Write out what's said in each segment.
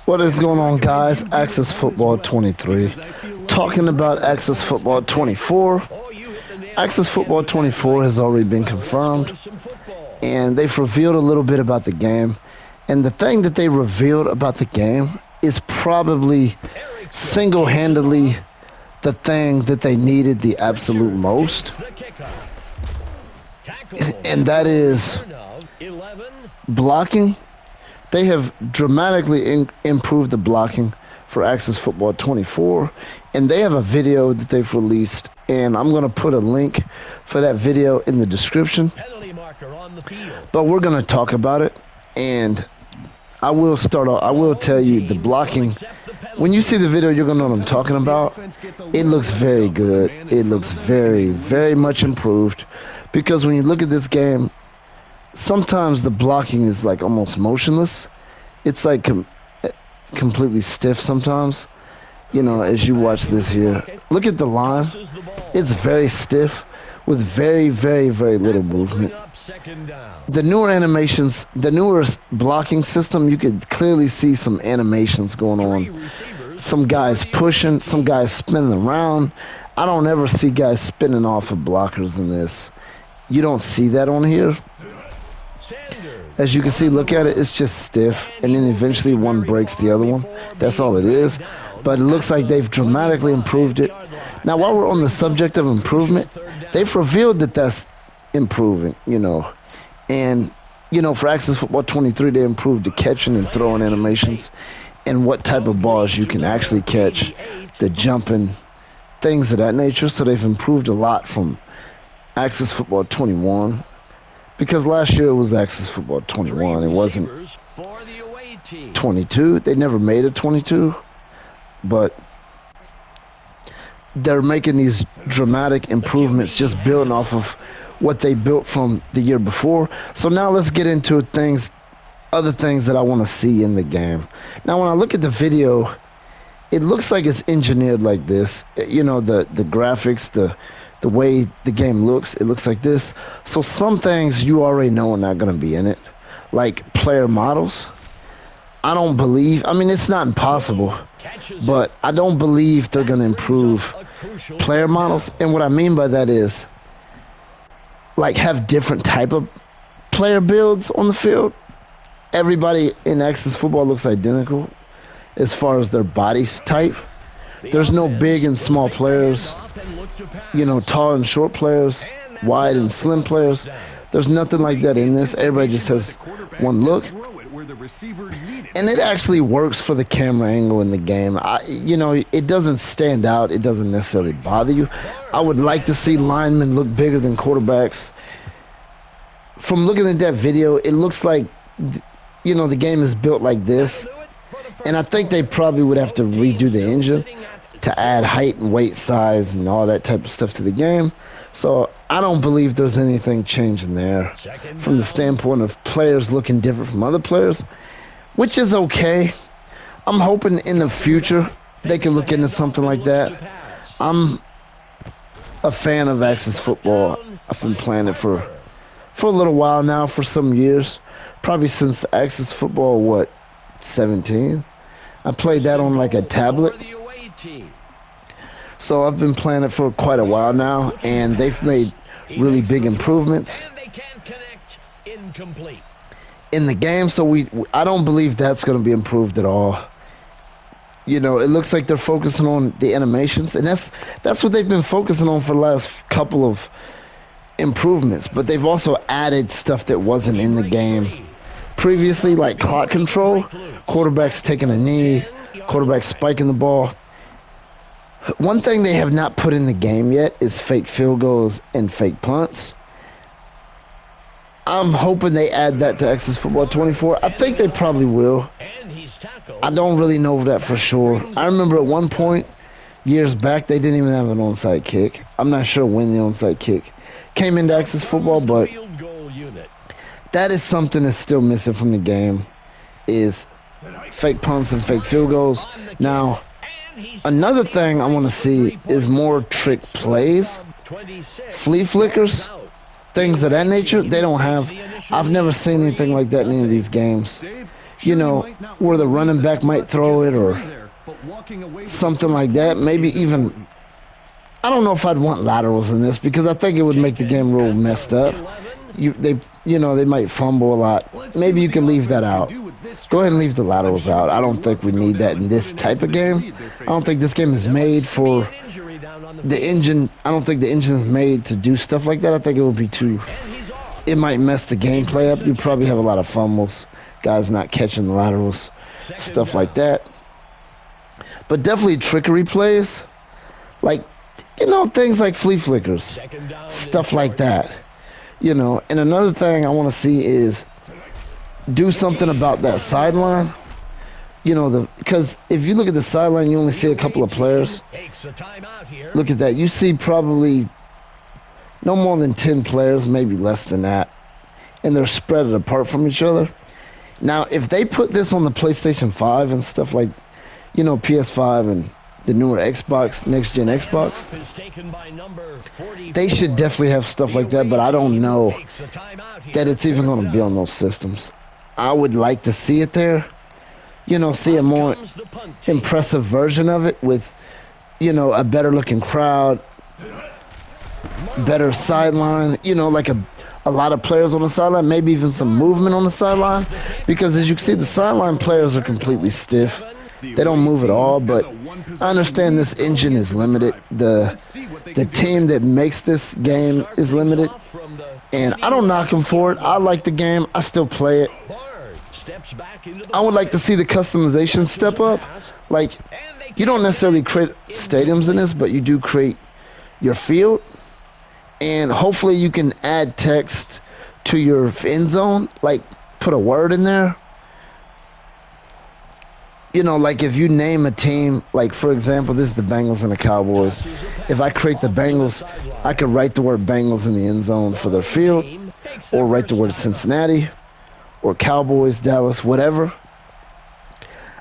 What is going on, guys? Access Football 23. Talking about Access Football 24. Access Football 24 has already been confirmed, and they've revealed a little bit about the game. And the thing that they revealed about the game is probably single-handedly the thing that they needed the absolute most. And that is blocking. They have dramatically improved the blocking for Access Football 24, and they have a video that they've released, and I'm going to put a link for that video in the description. But we're going to talk about it, and I will start off. I will tell you the blocking. When you see the video, you're going to know what I'm talking about. It looks very good. It looks very, very much improved, because when you look at this game, sometimes the blocking is like almost motionless. It's like completely stiff sometimes. You know, as you watch this here, look at the line. It's very stiff with very, very, very little movement. The newer animations, the newer blocking system, you could clearly see some animations going on. Some guys pushing, some guys spinning around. I don't ever see guys spinning off of blockers in this. You don't see that on here. As you can see, look at it, it's just stiff, and then eventually one breaks the other one. That's all it is. But it looks like they've dramatically improved it. Now, while we're on the subject of improvement, they've revealed that that's improving, you know. And, you know, for Access Football 23, they improved the catching and throwing animations and what type of balls you can actually catch, the jumping, things of that nature. So they've improved a lot from Access Football 21. Because last year it was Access Football 21. It wasn't 22. They never made it 22. But they're making these dramatic improvements just building off of what they built from the year before. So now let's get into other things that I want to see in the game. Now, when I look at the video, it looks like it's engineered like this. You know, the graphics, the way the game looks, it looks like this. So some things you already know are not going to be in it, like player models. I don't believe, I mean, it's not impossible, but I don't believe they're going to improve player models. And what I mean by that is, like, have different type of player builds on the field. Everybody in Access Football looks identical as far as their body type. There's no big and small players, you know, tall and short players, wide and slim players. There's nothing like that in this. Everybody just has one look. And it actually works for the camera angle in the game. You know, it doesn't stand out. It doesn't necessarily bother you. I would like to see linemen look bigger than quarterbacks. From looking at that video, it looks like, you know, the game is built like this. And I think they probably would have to redo the engine to add height and weight size and all that type of stuff to the game. So I don't believe there's anything changing there from the standpoint of players looking different from other players, which is okay. I'm hoping in the future they can look into something like that. I'm a fan of Access Football. I've been playing it for a little while now, for some years, probably since Access Football, 17. I played that on like a tablet. So I've been playing it for quite a while now, and they've made really big improvements in the game. So I don't believe that's going to be improved at all. You know, it looks like they're focusing on the animations, and that's what they've been focusing on for the last couple of improvements. But they've also added stuff that wasn't in the game previously, like clock control, quarterbacks taking a knee, quarterbacks spiking the ball. One thing they have not put in the game yet is fake field goals and fake punts. I'm hoping they add that to Access Football 24. I think they probably will. I don't really know that for sure. I remember at one point, years back, they didn't even have an onside kick. I'm not sure when the onside kick came into Access Football, but that is something that's still missing from the game, is fake punts and fake field goals. Now, another thing I want to see is more trick plays, flea flickers, things of that nature. They don't have. I've never seen anything like that in any of these games. you know, where the running back might throw it or something like that. Maybe even, I don't know if I'd want laterals in this because I think it would make the game real messed up. They might fumble a lot. Maybe you can leave that out. Go ahead and leave the laterals out. I don't think we need that in this type of game. I don't think this game is made for the engine. I don't think the engine is made to do stuff like that. I think it would be too, it might mess the gameplay up. You probably have a lot of fumbles, guys not catching the laterals, stuff like that. But definitely trickery plays, like, things like flea flickers, stuff like that. And another thing I want to see is do something about that sideline. Because if you look at the sideline, you only see a couple of players. Look at that. You see probably no more than 10 players, maybe less than that. And they're spread apart from each other. Now, if they put this on the PlayStation 5 and stuff like, PS5 and the newer Xbox, next-gen Xbox, they should definitely have stuff like that, but I don't know that it's even going to be on those systems. I would like to see it there, see a more impressive version of it with, a better-looking crowd, better sideline, like a lot of players on the sideline, maybe even some movement on the sideline, because as you can see, the sideline players are completely stiff. They don't move at all, but I understand this engine is limited. The team that makes this game is limited, and I don't knock them for it. I like the game. I still play it. I would like to see the customization step up. Like, you don't necessarily create stadiums in this, but you do create your field, and hopefully you can add text to your end zone, like put a word in there. Like if you name a team, like for example, this is the Bengals and the Cowboys. If I create the Bengals, I could write the word Bengals in the end zone for their field, or write the word Cincinnati, or Cowboys, Dallas, whatever.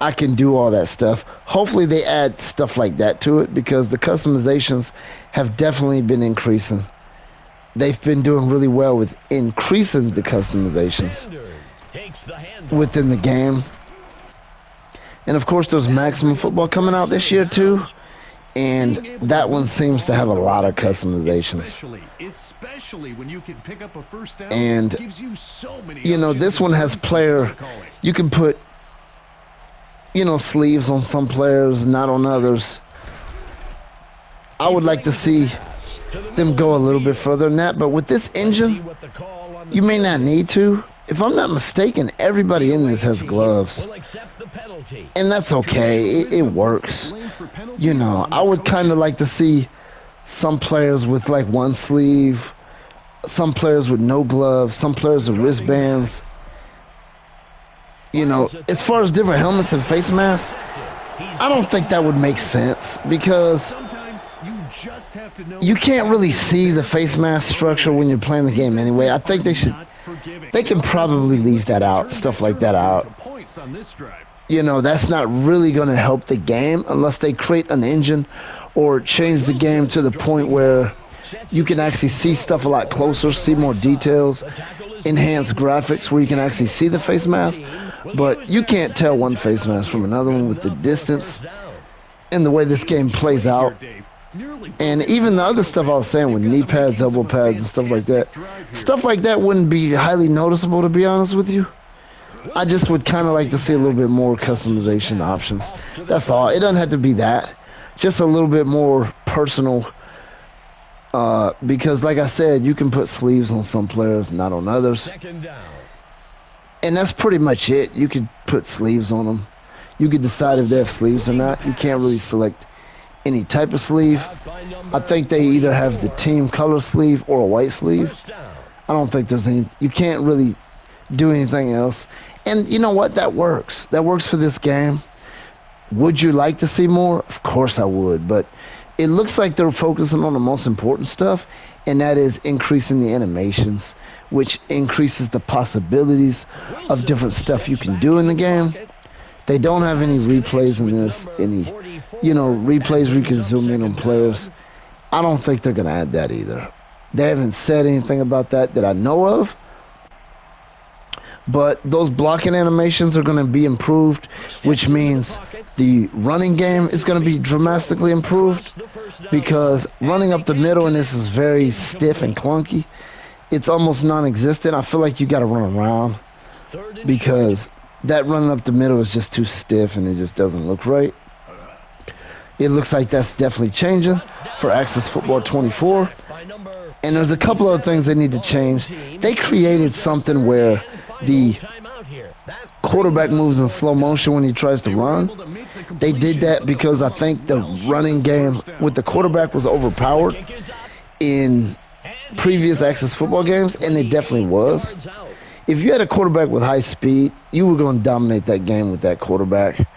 I can do all that stuff. Hopefully they add stuff like that to it, because the customizations have definitely been increasing. They've been doing really well with increasing the customizations within the game. And of course, there's Maximum Football coming out this year too, and that one seems to have a lot of customizations. Especially when you can pick up a first down, and gives you so many this one has player. You can put sleeves on some players, not on others. I would like to see them go a little bit further than that, but with this engine, you may not need to. If I'm not mistaken, everybody in this has gloves. And that's okay. It works. I would kind of like to see some players with like one sleeve, some players with no gloves, some players with wristbands. As far as different helmets and face masks, I don't think that would make sense, because you can't really see the face mask structure when you're playing the game anyway. I think they can probably leave that out, stuff like that out. That's not really going to help the game unless they create an engine or change the game to the point where you can actually see stuff a lot closer, see more details, enhance graphics where you can actually see the face mask. But you can't tell one face mask from another one with the distance and the way this game plays out. And even the other stuff I was saying with knee pads, elbow pads, and stuff like that wouldn't be highly noticeable, to be honest with you. I just would kind of like to see a little bit more customization options. That's all. It doesn't have to be that. Just a little bit more personal. Because like I said, you can put sleeves on some players, not on others. And that's pretty much it. You could put sleeves on them. You could decide if they have sleeves or not. You can't really select any type of sleeve. I think they either have the team color sleeve or a white sleeve. I don't think there's any. You can't really do anything else. And you know what? That works. That works for this game. Would you like to see more? Of course I would. But it looks like they're focusing on the most important stuff, and that is increasing the animations, which increases the possibilities of different stuff you can do in the game. They don't have any replays in this, replays where you can zoom in on players. I don't think they're going to add that either. They haven't said anything about that I know of. But those blocking animations are going to be improved, which means the running game is going to be dramatically improved because running up the middle and this is very stiff and clunky. It's almost non-existent. I feel like you got to run around because that running up the middle is just too stiff and it just doesn't look right. It looks like that's definitely changing for Access Football 24. And there's a couple other things they need to change. They created something where the quarterback moves in slow motion when he tries to run. They did that because I think the running game with the quarterback was overpowered in previous Access Football games, and it definitely was. If you had a quarterback with high speed, you were going to dominate that game with that quarterback.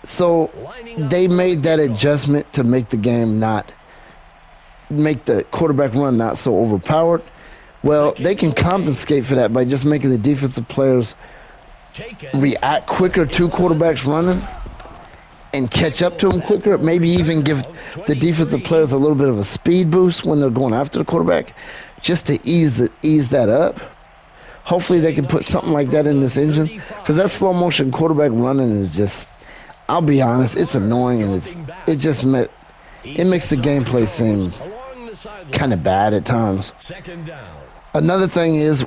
So they made that adjustment to make the game not make the quarterback run not so overpowered. Well, they can compensate for that by just making the defensive players react quicker to quarterbacks running and catch up to them quicker. Maybe even give the defensive players a little bit of a speed boost when they're going after the quarterback, just to ease that up. Hopefully they can put something like that in this engine, because that slow motion quarterback running is just, I'll be honest, it's annoying, and it makes the gameplay seem kind of bad at times. Another thing is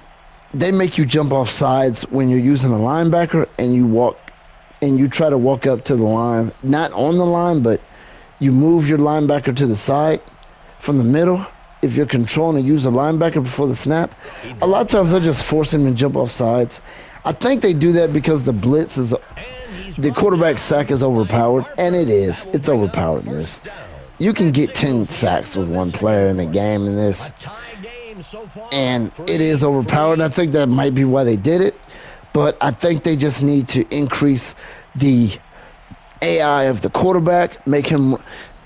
they make you jump off sides when you're using a linebacker and you try to walk up to the line, not on the line, but you move your linebacker to the side from the middle. If you're controlling and use a linebacker before the snap, a lot of times they'll just force him to jump off sides. I think they do that because the blitz is, the quarterback sack is overpowered, and it is. It's overpowered in this. You can get 10 sacks with one player in a game in this, and it is overpowered. I think that might be why they did it, but I think they just need to increase the AI of the quarterback, make him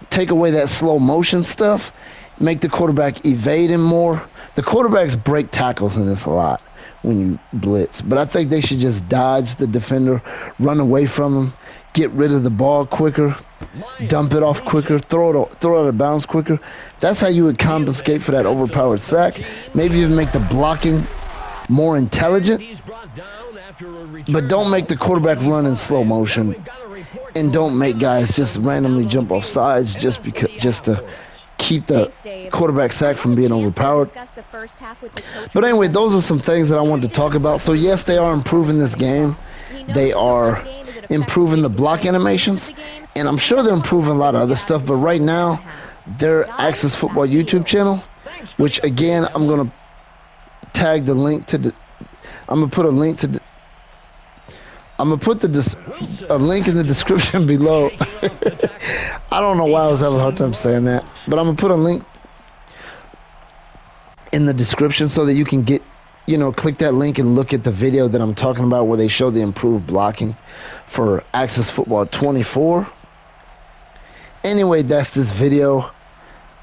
take away that slow motion stuff, make the quarterback evade him more. The quarterbacks break tackles in this a lot when you blitz, but I think they should just dodge the defender, run away from him, get rid of the ball quicker, dump it off quicker, throw it out of bounds quicker. That's how you would compensate for that overpowered sack. Maybe even make the blocking more intelligent, but don't make the quarterback run in slow motion, and don't make guys just randomly jump off sides just to keep the quarterback sack from being overpowered. But anyway, those are some things that I wanted to talk about. So yes, they are improving this game. They are improving the block animations, and I'm sure they're improving a lot of other stuff. But right now, their Access Football YouTube channel, which again, I'm gonna tag the link to the, I'm gonna put a link to the, I'm gonna put a link in the description below. I don't know why I was having a hard time saying that, but I'm gonna put a link in the description so that you can get, click that link and look at the video that I'm talking about where they show the improved blocking for Access Football 24. Anyway, that's this video.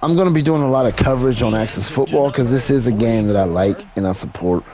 I'm gonna be doing a lot of coverage on Access Football because this is a game that I like and I support.